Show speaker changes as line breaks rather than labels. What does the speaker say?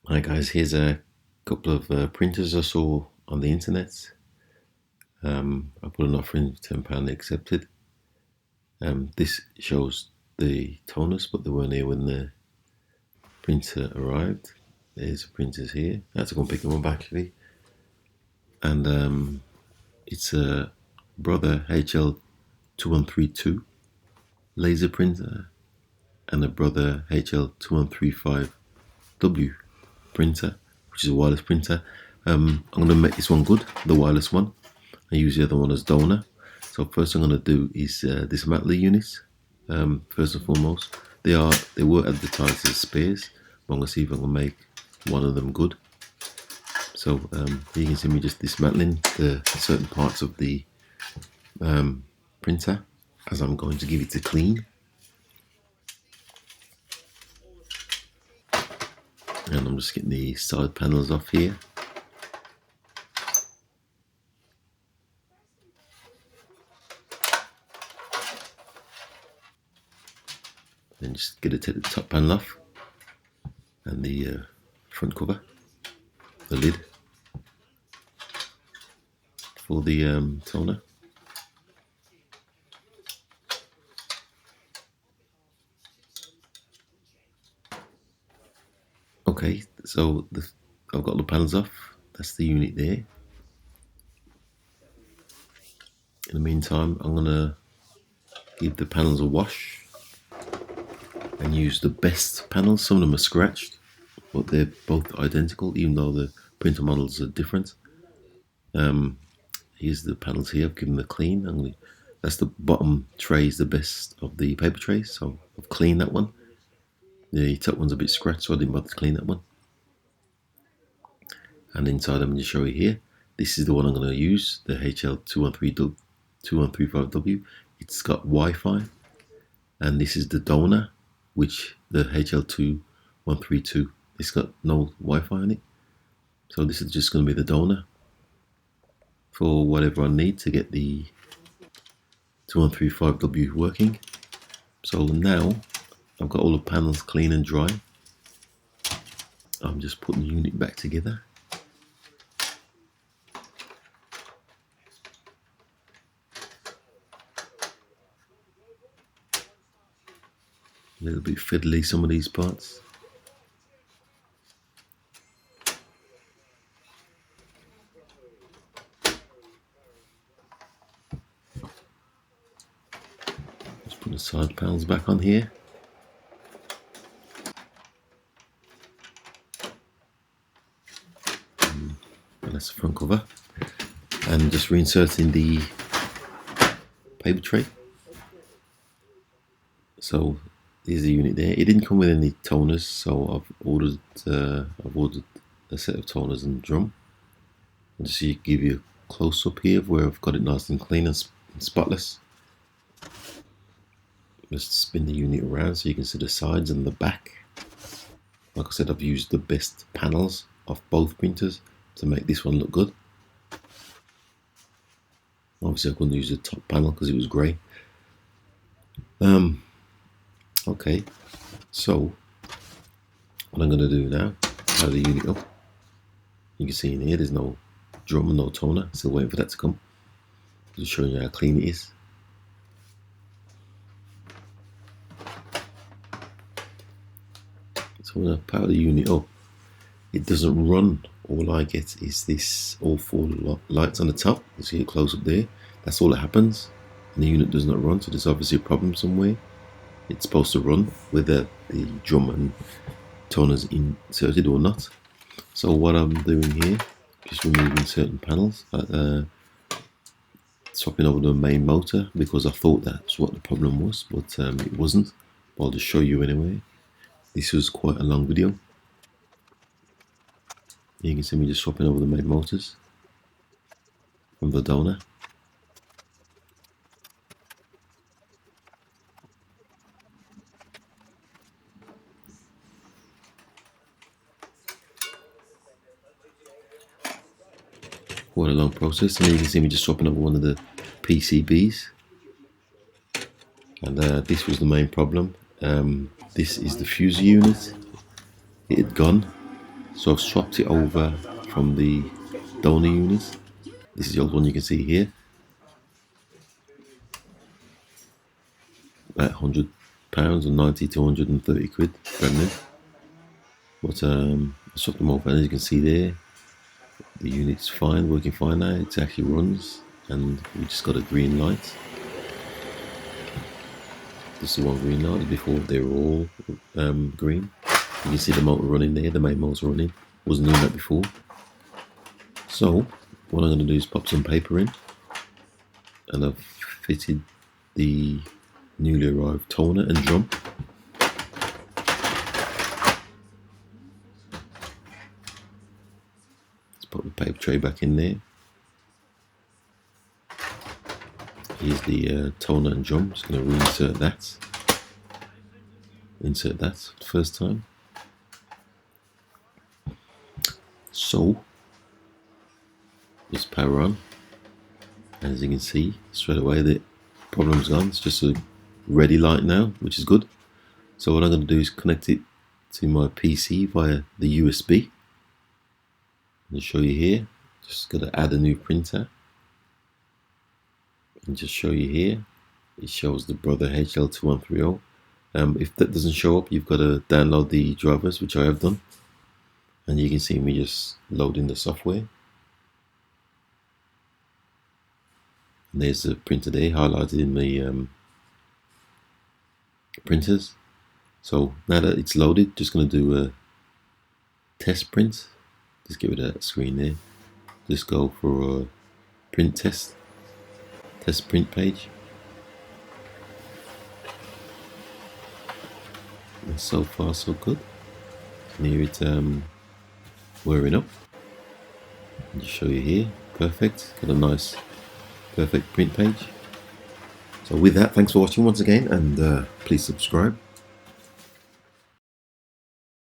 Hi guys, here's a couple of printers I saw on the internet. I put an offer in £10, they accepted. This shows the toners, but they weren't here when the printer arrived. There's the printers here. I had to go and pick them up actually. And it's a Brother HL2132 laser printer and a Brother HL2135W printer, which is a wireless printer. I'm going to make this one good, the wireless one. I use the other one as donor. So first I'm going to do is dismantle the units. First and foremost, they were advertised as spares. I'm going to see if I can make one of them good. So you can see me just dismantling the certain parts of the printer as I'm going to give it a clean. And I'm just getting the side panels off here. Then just take the top panel off and the front cover, the lid for the toner. Okay, so I've got the panels off. That's the unit there. In the meantime, I'm gonna give the panels a wash and use the best panels. Some of them are scratched, but they're both identical, even though the printer models are different. Here's the panels here. I've given them a clean. That's the bottom tray is the best of the paper trays, so I've cleaned that one. The top one's a bit scratched, so I didn't bother to clean that one. And inside, I'm going to show you here. This is the one I'm going to use, the HL2135W. It's got Wi-Fi, and this is the donor, which the HL2132. It's got no Wi-Fi on it, so this is just going to be the donor for whatever I need to get the 2135W working. So now I've got all the panels clean and dry. I'm just putting the unit back together. A little bit fiddly, some of these parts. Just put the side panels back on here. And that's the front cover. And just reinserting the paper tray. So there's the unit there. It didn't come with any toners, so I've ordered a set of toners and drum. And just so you give you a close up here of where I've got it nice and clean and spotless. Just spin the unit around so you can see the sides and the back. Like I said, I've used the best panels of both printers to make this one look good. Obviously I couldn't use the top panel because it was grey. Okay, so what I'm going to do now, power the unit up. You can see in here there's no drum and no toner, still waiting for that to come. Just showing you how clean it is. So I'm going to power the unit up. It doesn't run. All I get is this all four lights on the top. You see it close up there. That's all that happens. And the unit does not run, so there's obviously a problem somewhere. It's supposed to run whether the drum and toners inserted or not. So what I'm doing here, just removing certain panels, swapping over the main motor because I thought that's what the problem was, but it wasn't. I'll just show you anyway. This was quite a long video. You can see me just swapping over the main motors from the donor. Quite a long process, and you can see me just swapping over one of the PCBs. And this was the main problem. This is the fuse unit. It had gone, So I've swapped it over from the donor units. This is the old one you can see here. About £100 or 90 to 130 quid brand new. But I swapped them over, and as you can see there, the unit's fine, working fine now. It actually runs, and we just got a green light. This is one green light. Before they were all green. You can see the motor running there, the main motor running. Wasn't doing that before. So what I'm going to do is pop some paper in, and I've fitted the newly arrived toner and drum. Let's put the paper tray back in there. Here's the toner and drum. Just going to reinsert that. Insert that for the first time. So just power on, and as you can see straight away the problem's gone. It's just a ready light now, which is good. So what I'm going to do is connect it to my PC via the USB. I'll show you here. Just got to add a new printer, and just show you here. It shows the Brother HL2130. If that doesn't show up, you've got to download the drivers, which I have done. And you can see me just loading the software. And there's the printer there, highlighted in the printers. So now that it's loaded, just going to do a test print. Just get rid of that screen there. Just go for a print test print page. And so far so good. And here it wearing up. I'll just show you here. Perfect. Got a nice perfect print page. So with that, thanks for watching once again, and please subscribe.